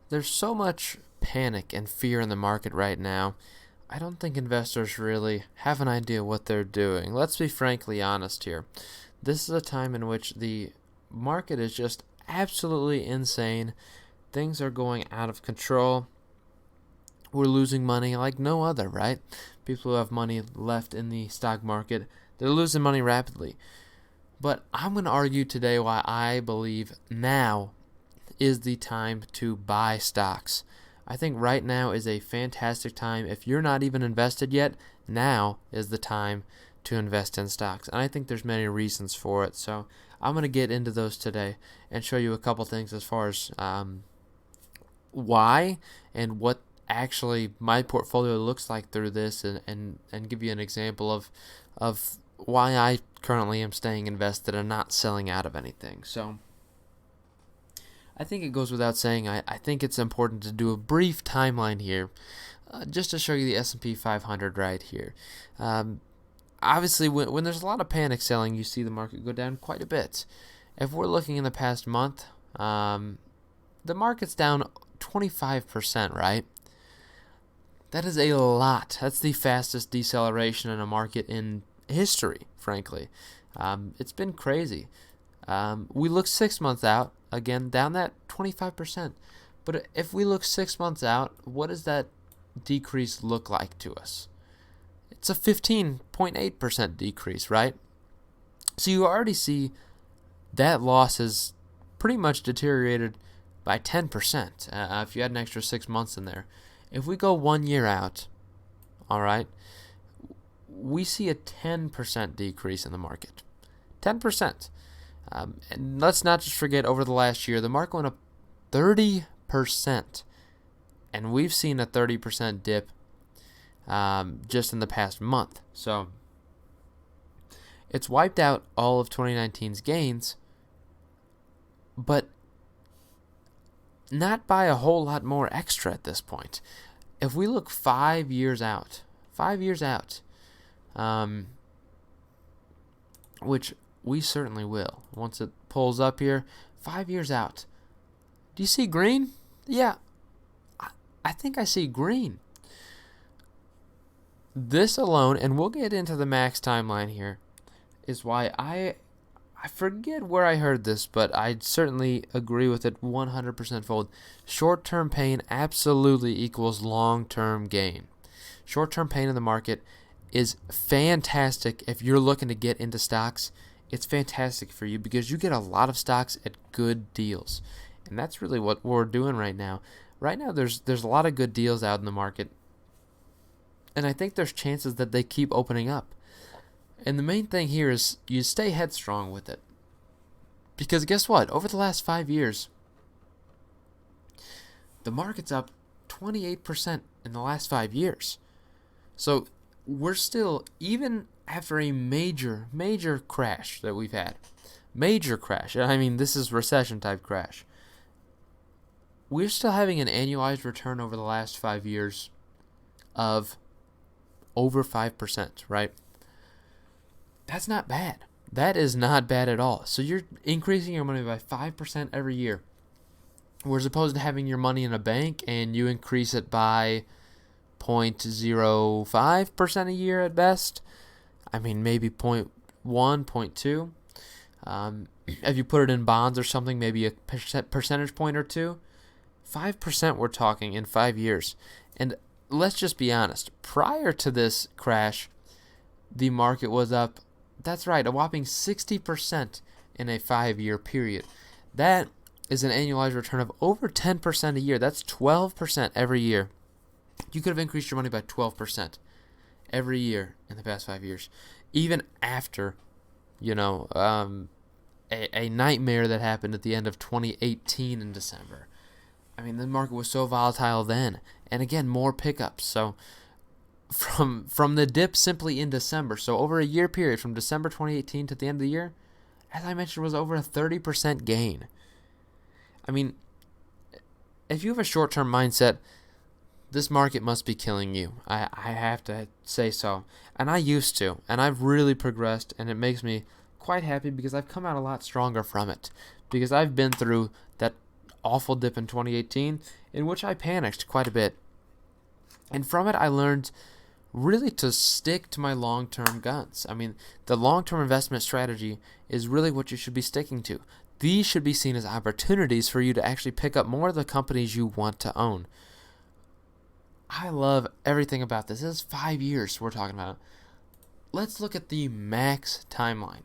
There's so much panic and fear in the market right now. I don't think investors really have an idea what they're doing. Let's be frankly honest here. This is a time in which the market is just absolutely insane. Things are going out of control. We're losing money like no other, right? People who have money left in the stock market, they're losing money rapidly. But I'm going to argue today why I believe now is the time to buy stocks. I think right now is a fantastic time. If you're not even invested yet, now is the time to invest in stocks. And I think there's many reasons for it. So I'm going to get into those today and show you a couple things as far as why and what actually my portfolio looks like through this, and give you an example of why I currently am staying invested and not selling out of anything. So I think it goes without saying, I think it's important to do a brief timeline here, just to show you the S&P 500 right here. Obviously, when there's a lot of panic selling, you see the market go down quite a bit. If we're looking in the past month, the market's down 25%, right? That is a lot. That's the fastest deceleration in a market in history, frankly. It's been crazy. We look 6 months out, again, down that 25%. But if we look 6 months out, what does that decrease look like to us? It's a 15.8% decrease, right? So you already see that loss has pretty much deteriorated by 10%, if you had an extra 6 months in there. If we go 1 year out, all right, we see a 10% decrease in the market. 10%. And let's not just forget, over the last year, the market went up 30%. And we've seen a 30% dip just in the past month. So it's wiped out all of 2019's gains, but not by a whole lot more extra at this point. If we look 5 years out, which we certainly will once it pulls up here, 5 years out. Do you see green? Yeah, I think I see green. This alone, and we'll get into the max timeline here, is why I forget where I heard this, but I certainly agree with it 100% fold. Short-term pain absolutely equals long-term gain. Short-term pain in the market is fantastic if you're looking to get into stocks. It's fantastic for you because you get a lot of stocks at good deals. And that's really what we're doing right now. Right now, there's a lot of good deals out in the market. And I think there's chances that they keep opening up. And the main thing here is you stay headstrong with it. Because guess what? Over the last 5 years, the market's up 28% in the last 5 years. So we're still, even after a major crash that we've had, major crash, I mean, this is recession type crash, we're still having an annualized return over the last 5 years of over 5%, right? That's not bad. That is not bad at all. So you're increasing your money by 5% every year. Whereas opposed to having your money in a bank and you increase it by 0.05% a year at best. I mean, maybe 0.1, 0.2. If you put it in bonds or something, maybe a percentage point or two. 5% we're talking in 5 years. And let's just be honest. Prior to this crash, the market was up, that's right, a whopping 60% in a 5-year period. That is an annualized return of over 10% a year. That's 12% every year. You could have increased your money by 12% every year in the past 5 years. Even after, a nightmare that happened at the end of 2018 in December. I mean, the market was so volatile then. And again, more pickups. So from the dip simply in December, so over a year period from December 2018 to the end of the year, as I mentioned, was over a 30% gain. I mean, if you have a short-term mindset, this market must be killing you. I have to say so. And I used to, and I've really progressed, and it makes me quite happy because I've come out a lot stronger from it. Because I've been through that awful dip in 2018 in which I panicked quite a bit. And from it, I learned really to stick to my long-term guns. I mean, the long-term investment strategy is really what you should be sticking to. These should be seen as opportunities for you to actually pick up more of the companies you want to own. I love everything about this. This is 5 years we're talking about. Let's look at the max timeline.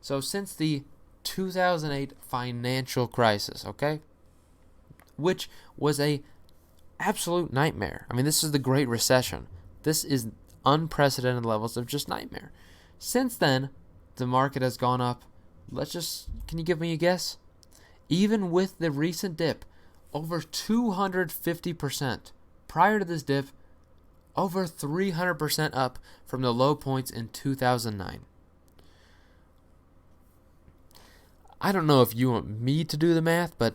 So since the 2008 financial crisis, okay, which was a absolute nightmare. I mean, this is the Great Recession. This is unprecedented levels of just nightmare. Since then, the market has gone up. Can you give me a guess? Even with the recent dip, over 250%. Prior to this dip, over 300% up from the low points in 2009. I don't know if you want me to do the math, but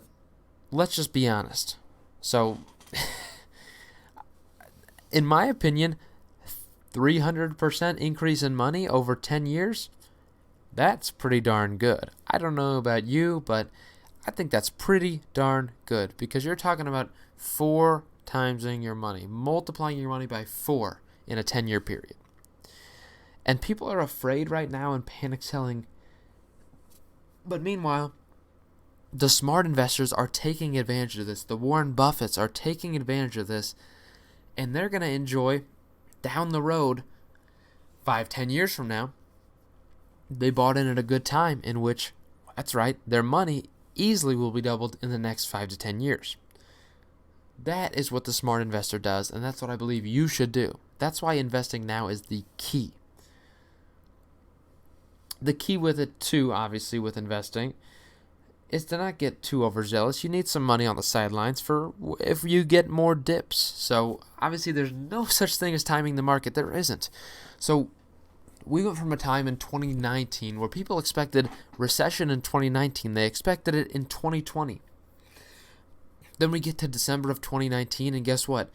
let's just be honest. So, in my opinion, 300% increase in money over 10 years, that's pretty darn good. I don't know about you, but I think that's pretty darn good because you're talking about 4 timesing your money, multiplying your money by 4 in a 10-year period. And people are afraid right now and panic selling. But meanwhile, the smart investors are taking advantage of this. The Warren Buffetts are taking advantage of this, and they're going to enjoy down the road 5-10 years from now. They bought in at a good time in which, that's right, their money easily will be doubled in the next 5 to 10 years. That is what the smart investor does, and that's what I believe you should do. That's why investing now is the key. The key with it, too, obviously, with investing, is to not get too overzealous. You need some money on the sidelines for if you get more dips. So, obviously, there's no such thing as timing the market. There isn't. So, we went from a time in 2019 where people expected recession in 2019. They expected it in 2020. Then we get to December of 2019, and guess what?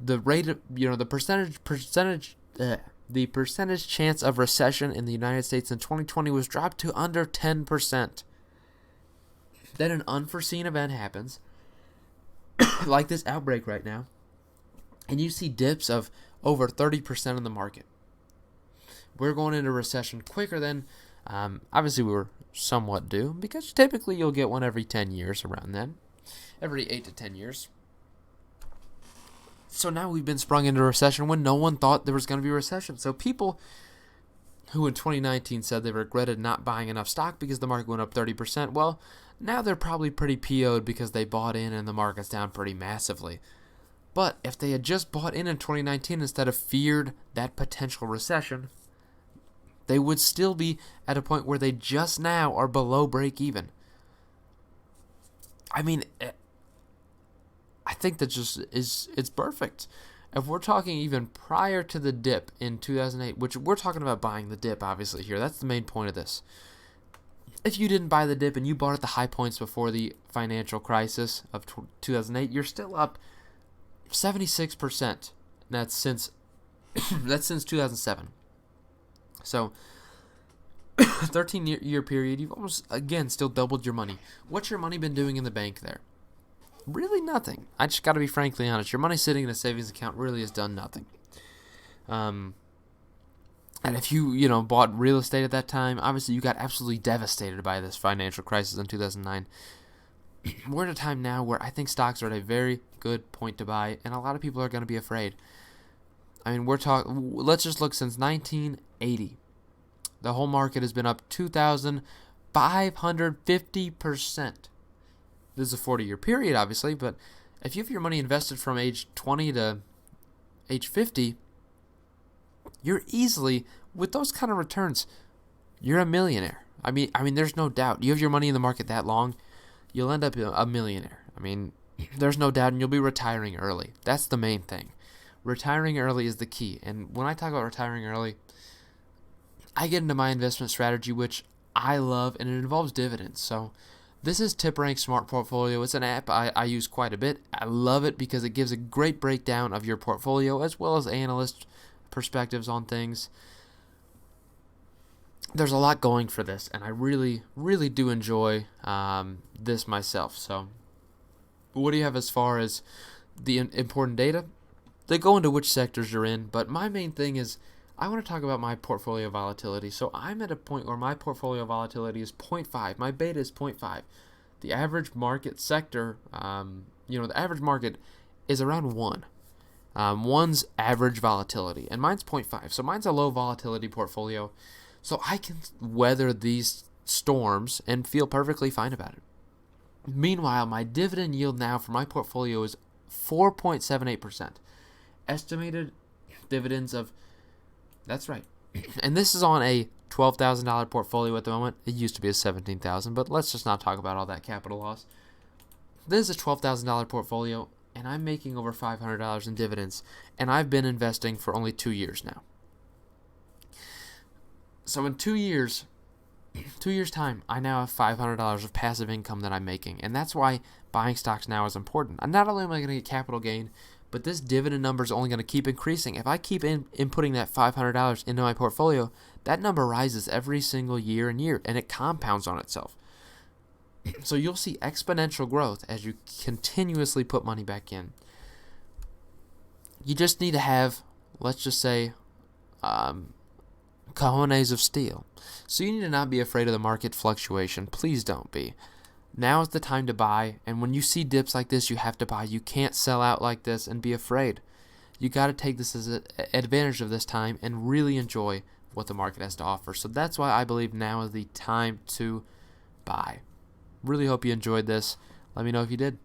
The rate of, the percentage chance of recession in the United States in 2020 was dropped to under 10%. Then an unforeseen event happens, like this outbreak right now, and you see dips of over 30% in the market. We're going into recession quicker than, obviously we were somewhat due, because typically you'll get one every 10 years around then. Every 8 to 10 years. So now we've been sprung into a recession when no one thought there was going to be a recession. So people who in 2019 said they regretted not buying enough stock because the market went up 30%, well, now they're probably pretty PO'd because they bought in and the market's down pretty massively. But if they had just bought in 2019 instead of feared that potential recession, they would still be at a point where they just now are below break even. I mean, I think that it's perfect. If we're talking even prior to the dip in 2008, which we're talking about buying the dip, obviously, here. That's the main point of this. If you didn't buy the dip and you bought at the high points before the financial crisis of 2008, you're still up 76%. That's since 2007. So, 13-year period, you've almost, again, still doubled your money. What's your money been doing in the bank there? Really nothing. I just got to be frankly honest. Your money sitting in a savings account really has done nothing. And if you bought real estate at that time, obviously you got absolutely devastated by this financial crisis in 2009. We're at a time now where I think stocks are at a very good point to buy, and a lot of people are going to be afraid. I mean, let's just look since 1980. The whole market has been up 2,550%. This is a 40-year period, obviously, but if you have your money invested from age 20 to age 50, you're easily, with those kind of returns, you're a millionaire. I mean, there's no doubt. You have your money in the market that long, you'll end up a millionaire. I mean, there's no doubt, and you'll be retiring early. That's the main thing. Retiring early is the key. And when I talk about retiring early, I get into my investment strategy, which I love, and it involves dividends. So this is TipRank Smart Portfolio. It's an app I use quite a bit. I love it because it gives a great breakdown of your portfolio as well as analyst perspectives on things. There's a lot going for this, and I really, really do enjoy this myself. So What do you have as far as the important data? They go into which sectors you're in, but my main thing is I want to talk about my portfolio volatility. So I'm at a point where my portfolio volatility is 0.5. My beta is 0.5. The average market sector, the average market is around 1. One's average volatility, and mine's 0.5. So mine's a low volatility portfolio. So I can weather these storms and feel perfectly fine about it. Meanwhile, my dividend yield now for my portfolio is 4.78%. Estimated dividends of, that's right. And this is on a $12,000 portfolio at the moment. It used to be a $17,000, but let's just not talk about all that capital loss. This is a $12,000 portfolio, and I'm making over $500 in dividends, and I've been investing for only 2 years now. So in 2 years time, I now have $500 of passive income that I'm making, and that's why buying stocks now is important. And not only am I going to get capital gain, but this dividend number is only going to keep increasing. If I keep inputting that $500 into my portfolio, that number rises every single year and it compounds on itself. So you'll see exponential growth as you continuously put money back in. You just need to have, let's just say, cojones of steel. So you need to not be afraid of the market fluctuation. Please don't be. Now is the time to buy, and when you see dips like this, you have to buy. You can't sell out like this and be afraid. You got to take this as advantage of this time and really enjoy what the market has to offer. So that's why I believe now is the time to buy. Really hope you enjoyed this. Let me know if you did.